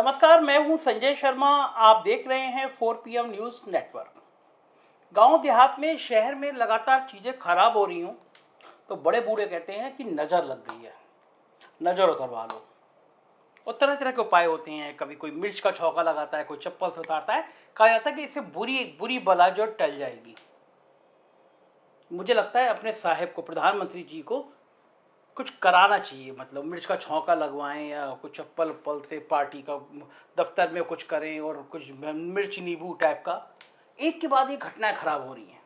नमस्कार, मैं हूं संजय शर्मा। आप देख रहे हैं 4 PM न्यूज़ नेटवर्क। गांव देहात में शहर में लगातार चीज़ें खराब हो रही हूं तो बड़े बूढ़े कहते हैं कि नज़र लग गई है, नज़र उतरवा लो। और तरह तरह के उपाय होते हैं। कभी कोई मिर्च का छौंका लगाता है, कोई चप्पल से उतारता है। कहा जाता है कि इससे बुरी बुरी बला जो टल जाएगी। मुझे लगता है अपने साहेब को, प्रधानमंत्री जी को कुछ कराना चाहिए। मतलब मिर्च का छौंका लगवाएं या कुछ चप्पल उप्पल से पार्टी का दफ्तर में कुछ करें और कुछ मिर्च नींबू टाइप का। एक के बाद एक घटनाएं खराब हो रही हैं।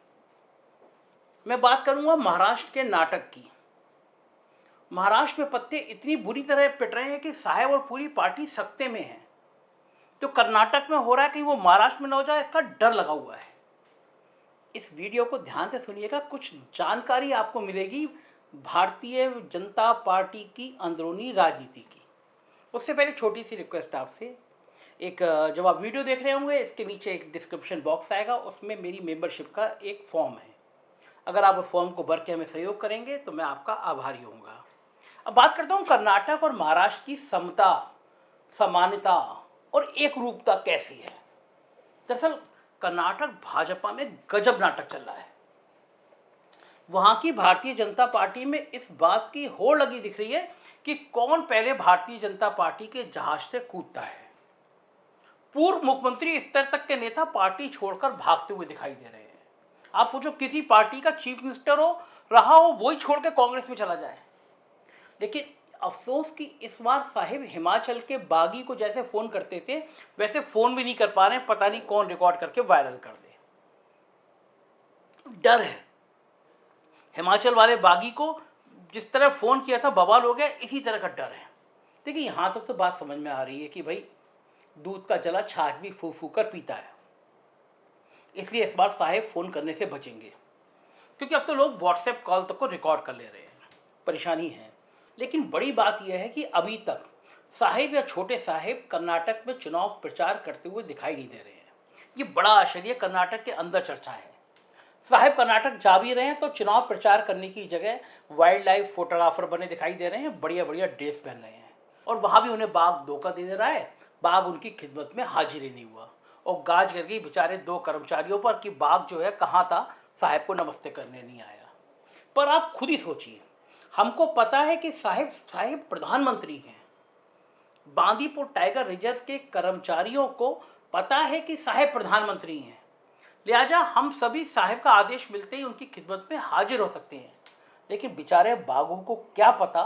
मैं बात करूंगा महाराष्ट्र के नाटक की। महाराष्ट्र में पत्ते इतनी बुरी तरह पिट रहे हैं कि साहेब और पूरी पार्टी सख्ते में है। जो कर्नाटक में हो रहा है कहीं वो महाराष्ट्र में ना हो जाए, इसका डर लगा हुआ है। इस वीडियो को ध्यान से सुनिएगा, कुछ जानकारी आपको मिलेगी भारतीय जनता पार्टी की अंदरूनी राजनीति की। उससे पहले छोटी सी रिक्वेस्ट आपसे, एक जब आप वीडियो देख रहे होंगे इसके नीचे एक डिस्क्रिप्शन बॉक्स आएगा, उसमें मेरी मेंबरशिप का एक फॉर्म है। अगर आप उस फॉर्म को भर के हमें सहयोग करेंगे तो मैं आपका आभारी होऊंगा। अब बात करता हूँ कर्नाटक और महाराष्ट्र की समता, समानता और एक रूपता कैसी है। दरअसल कर्नाटक भाजपा में गजब नाटक चल रहा है। वहां की भारतीय जनता पार्टी में इस बात की होड़ लगी दिख रही है कि कौन पहले भारतीय जनता पार्टी के जहाज से कूदता है। पूर्व मुख्यमंत्री स्तर तक के नेता पार्टी छोड़कर भागते हुए दिखाई दे रहे हैं। आप सोचो, किसी पार्टी का चीफ मिनिस्टर हो रहा हो, वही छोड़ के कांग्रेस में चला जाए। लेकिन अफसोस कि इस बार साहिब हिमाचल के बागी को जैसे फोन करते थे वैसे फोन भी नहीं कर पा रहे हैं। पता नहीं कौन रिकॉर्ड करके वायरल कर दे। डर है। हिमाचल वाले बागी को जिस तरह फोन किया था बवाल हो गया, इसी तरह का डर है। देखिए, यहां तक तो बात समझ में आ रही है कि भाई दूध का जला छाछ भी फू फू कर पीता है। इसलिए इस बार साहेब फोन करने से बचेंगे, क्योंकि अब तो लोग व्हाट्सएप कॉल तक को रिकॉर्ड कर ले रहे हैं। परेशानी है। लेकिन बड़ी बात यह है कि अभी तक साहेब या छोटे साहेब कर्नाटक में चुनाव प्रचार करते हुए दिखाई नहीं दे रहे हैं। ये बड़ा आश्चर्य कर्नाटक के अंदर चर्चा है। साहेब कर्नाटक जा भी रहे हैं तो चुनाव प्रचार करने की जगह वाइल्ड लाइफ फोटोग्राफर बने दिखाई दे रहे हैं, बढ़िया बढ़िया ड्रेस पहन रहे हैं। और वहां भी उन्हें बाघ धोखा दे रहा है। बाघ उनकी खिदमत में हाजिर ही नहीं हुआ और गाज कर गई बेचारे 2 कर्मचारियों पर कि बाघ जो है कहाँ था, साहेब को नमस्ते करने नहीं आया। पर आप खुद ही सोचिए, हमको पता है कि साहेब साहेब प्रधानमंत्री हैं। बांदीपुर टाइगर रिजर्व के कर्मचारियों को पता है कि साहेब प्रधानमंत्री हैं। लिहाजा हम सभी साहेब का आदेश मिलते ही उनकी खिदमत में हाजिर हो सकते हैं। लेकिन बेचारे बाघों को क्या पता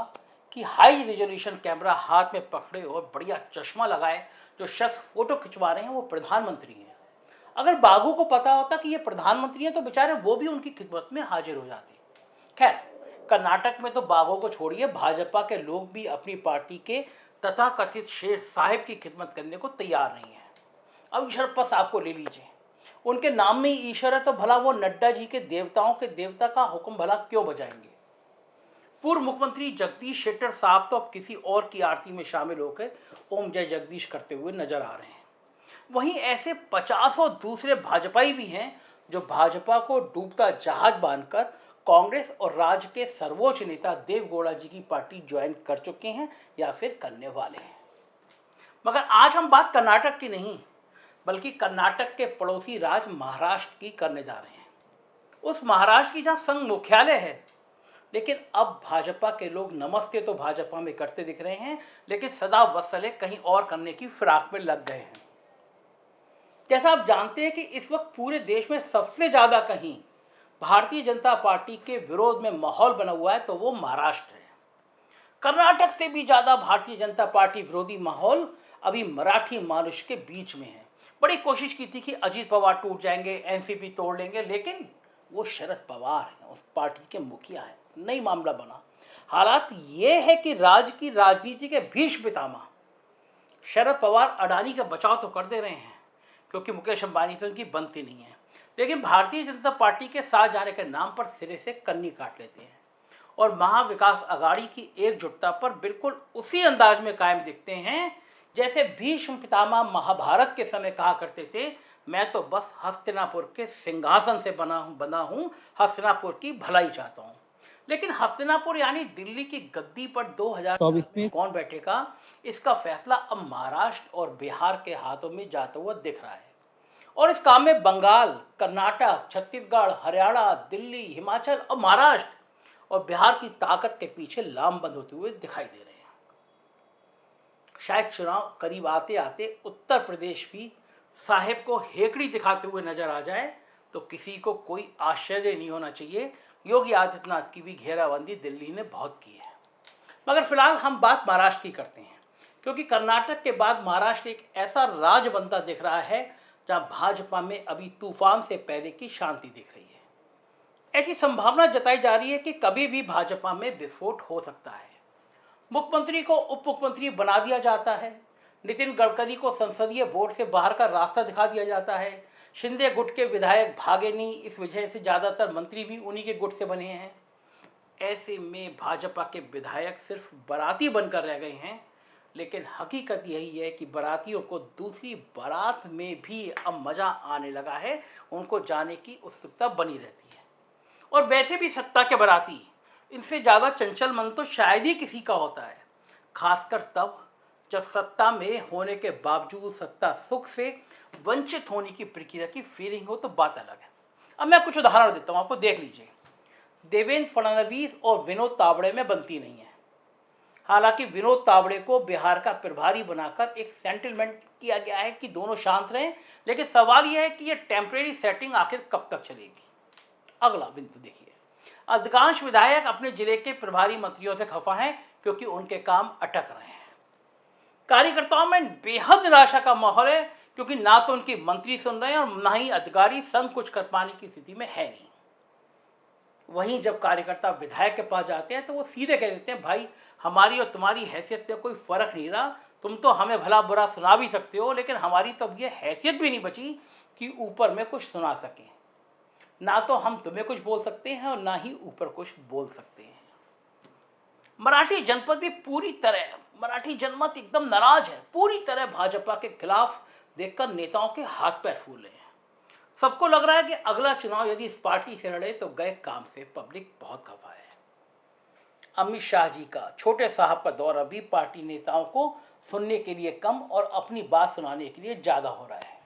कि हाई रेजोल्यूशन कैमरा हाथ में पकड़े और बढ़िया चश्मा लगाए जो शख्स फोटो खिंचवा रहे हैं वो प्रधानमंत्री हैं। अगर बाघों को पता होता कि ये प्रधानमंत्री हैं तो बेचारे वो भी उनकी खिदमत में हाजिर हो जाते। खैर, कर्नाटक में तो बाघों को छोड़िए, भाजपा के लोग भी अपनी पार्टी के तथाकथित शेर साहेब की खिदमत करने को तैयार नहीं है। अब ईश्वर पस आपको ले लीजिए। उनके नाम में ही ईश्वर है तो भला वो नड्डा जी के देवताओं के देवता का हुक्म भला क्यों बजाएंगे। पूर्व मुख्यमंत्री जगदीश शेट्टर साहब तो अब किसी और की आरती में शामिल होकर ओम जय जगदीश करते हुए नजर आ रहे हैं। वहीं ऐसे 50 दूसरे भाजपाई भी हैं जो भाजपा को डूबता जहाज बांधकर कांग्रेस और राज्य के सर्वोच्च नेता देवगौड़ा जी की पार्टी ज्वाइन कर चुके हैं या फिर करने वाले हैं। मगर आज हम बात कर्नाटक की नहीं, बल्कि कर्नाटक के पड़ोसी राज्य महाराष्ट्र की करने जा रहे हैं। उस महाराष्ट्र की जहां संघ मुख्यालय है। लेकिन अब भाजपा के लोग नमस्ते तो भाजपा में करते दिख रहे हैं, लेकिन सदा वत्सले कहीं और करने की फिराक में लग गए हैं। जैसा आप जानते हैं कि इस वक्त पूरे देश में सबसे ज्यादा कहीं भारतीय जनता पार्टी के विरोध में माहौल बना हुआ है तो वो महाराष्ट्र है। कर्नाटक से भी ज्यादा भारतीय जनता पार्टी विरोधी माहौल अभी मराठी मानुष के बीच में है। बड़ी कोशिश की थी कि अजीत पवार टूट जाएंगे, एनसीपी तोड़ लेंगे, लेकिन वो शरद पवार हैं, उस पार्टी के मुखिया हैं। नई मामला बना। हालात ये है कि राज्य की राजनीति के भीष्म पितामह शरद पवार अडानी का बचाव तो कर दे रहे हैं, क्योंकि मुकेश अंबानी से उनकी बनती नहीं है। लेकिन भारतीय जनता पार्टी के साथ जाने के नाम पर सिरे से कन्नी काट लेते हैं और महाविकास अघाड़ी की एकजुटता पर बिल्कुल उसी अंदाज में कायम दिखते हैं जैसे भीष्म पितामह महाभारत के समय कहा करते थे, मैं तो बस हस्तिनापुर के सिंहासन से बना हूं, हस्तिनापुर की भलाई चाहता हूं। लेकिन हस्तिनापुर यानी दिल्ली की गद्दी पर 24 2024 में कौन बैठेगा, इसका फैसला अब महाराष्ट्र और बिहार के हाथों में जाता हुआ दिख रहा है। और इस काम में बंगाल, कर्नाटक, छत्तीसगढ़, हरियाणा, दिल्ली, हिमाचल और महाराष्ट्र और बिहार की ताकत के पीछे लामबंद होते हुए दिखाई दे रहे हैं। शायद चुनाव करीब आते आते उत्तर प्रदेश भी साहेब को हेकड़ी दिखाते हुए नजर आ जाए तो किसी को कोई आश्चर्य नहीं होना चाहिए। योगी आदित्यनाथ की भी घेराबंदी दिल्ली ने बहुत की है। मगर फिलहाल हम बात महाराष्ट्र की करते हैं, क्योंकि कर्नाटक के बाद महाराष्ट्र एक ऐसा राज्य बनता दिख रहा है जहां भाजपा में अभी तूफान से पहले की शांति दिख रही है। ऐसी संभावना जताई जा रही है कि कभी भी भाजपा में विस्फोट हो सकता है। मुख्यमंत्री को उप मुख्यमंत्री बना दिया जाता है, नितिन गडकरी को संसदीय बोर्ड से बाहर का रास्ता दिखा दिया जाता है, शिंदे गुट के विधायक भागे नहीं, इस वजह से ज्यादातर मंत्री भी उन्हीं के गुट से बने हैं। ऐसे में भाजपा के विधायक सिर्फ बाराती बनकर रह गए हैं, लेकिन हकीकत यही है कि बारातियों को दूसरी बारात में भी अब मजा आने लगा है, उनको जाने की उत्सुकता बनी रहती है। और वैसे भी सत्ता के बाराती, इनसे ज्यादा चंचल मन तो शायद ही किसी का होता है, खासकर तब जब सत्ता में होने के बावजूद सत्ता सुख से वंचित होने की प्रक्रिया की फीलिंग हो तो बात अलग है। अब मैं कुछ उदाहरण देता हूं, आपको देख लीजिए। देवेंद्र फडणवीस और विनोद तावड़े में बनती नहीं है। हालांकि विनोद तावड़े को बिहार का प्रभारी बनाकर एक सेटलमेंट किया गया है कि दोनों शांत रहें, लेकिन सवाल यह है कि यह टेम्परेरी सेटिंग आखिर कब तक चलेगी। अगला बिंदु देखिए, अधिकांश विधायक अपने जिले के प्रभारी मंत्रियों से खफा हैं क्योंकि उनके काम अटक रहे हैं। कार्यकर्ताओं में बेहद निराशा का माहौल है क्योंकि ना तो उनकी मंत्री सुन रहे हैं और ना ही अधिकारी संग कुछ कर पाने की स्थिति में है नहीं। वहीं जब कार्यकर्ता विधायक के पास जाते हैं तो वो सीधे कह देते हैं, भाई हमारी और तुम्हारी हैसियत में कोई फर्क नहीं रहा, तुम तो हमें भला बुरा सुना भी सकते हो, लेकिन हमारी तो अब ये हैसियत भी नहीं बची कि ऊपर में कुछ सुना सकें। ना तो हम तुम्हें कुछ बोल सकते हैं और ना ही ऊपर कुछ बोल सकते हैं। मराठी जनपद भी मराठी जनमत एकदम नाराज है, पूरी तरह भाजपा के खिलाफ देखकर नेताओं के हाथ पैर फूले हैं। सबको लग रहा है कि अगला चुनाव यदि इस पार्टी से लड़े तो गए काम से पब्लिक बहुत खफा है। अमित शाह जी का छोटे साहब का दौरा भी पार्टी नेताओं को सुनने के लिए कम और अपनी बात सुनाने के लिए ज्यादा हो रहा है।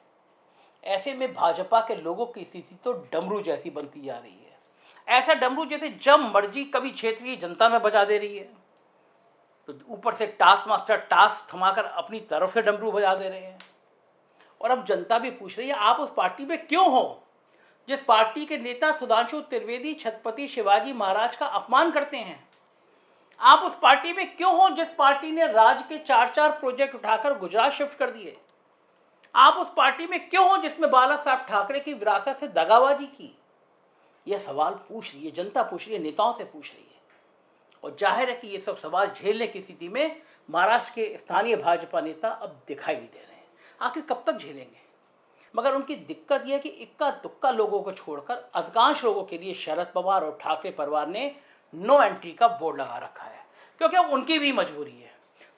ऐसे में भाजपा के लोगों की स्थिति तो डमरू जैसी बनती जा रही है। ऐसा डमरू जैसे जब मर्जी कभी क्षेत्रीय जनता में बजा दे रही है, तो ऊपर से टास्क मास्टर टास्क थमाकर अपनी तरफ से डमरू बजा दे रहे हैं। और अब जनता भी पूछ रही है, आप उस पार्टी में क्यों हो जिस पार्टी के नेता सुधांशु त्रिवेदी छत्रपति शिवाजी महाराज का अपमान करते हैं? आप उस पार्टी में क्यों हो जिस पार्टी ने राज्य के 4-4 प्रोजेक्ट उठाकर गुजरात शिफ्ट कर दिए? आप उस पार्टी में क्यों हो जिसमें बाला साहब ठाकरे की विरासत से दगाबाजी की? यह सवाल पूछ रही है जनता, पूछ रही है, नेताओं से पूछ रही है। और जाहिर है कि ये सब सवाल झेलने की स्थिति में महाराष्ट्र के स्थानीय भाजपा नेता अब दिखाई नहीं दे रहे हैं। आखिर कब तक झेलेंगे? मगर उनकी दिक्कत यह है कि इक्का दुक्का लोगों को छोड़कर अधिकांश लोगों के लिए शरद पवार और ठाकरे परिवार ने नो एंट्री का बोर्ड लगा रखा है, क्योंकि अब उनकी भी मजबूरी है।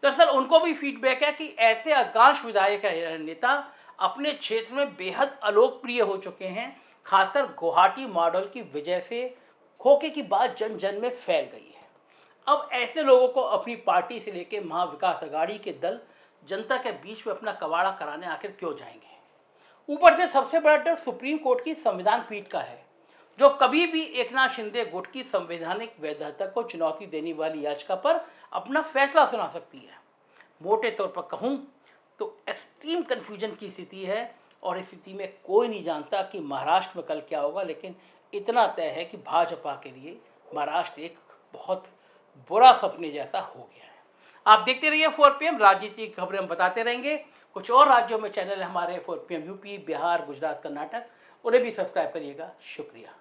दरअसल उनको भी फीडबैक है कि ऐसे अधिकांश विधायक नेता अपने क्षेत्र में बेहद अलोकप्रिय हो चुके हैं, खासकर गुवाहाटी मॉडल की वजह से खोखे की बात जन जन में फैल गई है। अब ऐसे लोगों को अपनी पार्टी से लेकर महाविकास अघाड़ी के दल जनता के बीच में अपना कबाड़ा कराने आखिर क्यों जाएंगे? ऊपर से सबसे बड़ा डर सुप्रीम कोर्ट की संविधान पीठ का है, जो कभी भी एकनाथ शिंदे गुट की संवैधानिक वैधता को चुनौती देने वाली याचिका पर अपना फैसला सुना सकती है। मोटे तौर पर कहूं तो एक्सट्रीम कंफ्यूजन की स्थिति है और इस स्थिति में कोई नहीं जानता कि महाराष्ट्र में कल क्या होगा, लेकिन इतना तय है कि भाजपा के लिए महाराष्ट्र एक बहुत बुरा सपने जैसा हो गया है। आप देखते रहिए 4 PM, राजनीतिक खबरें हम बताते रहेंगे। कुछ और राज्यों में चैनल है हमारे 4 PM यूपी, बिहार, गुजरात, कर्नाटक, उन्हें भी सब्सक्राइब करिएगा। शुक्रिया।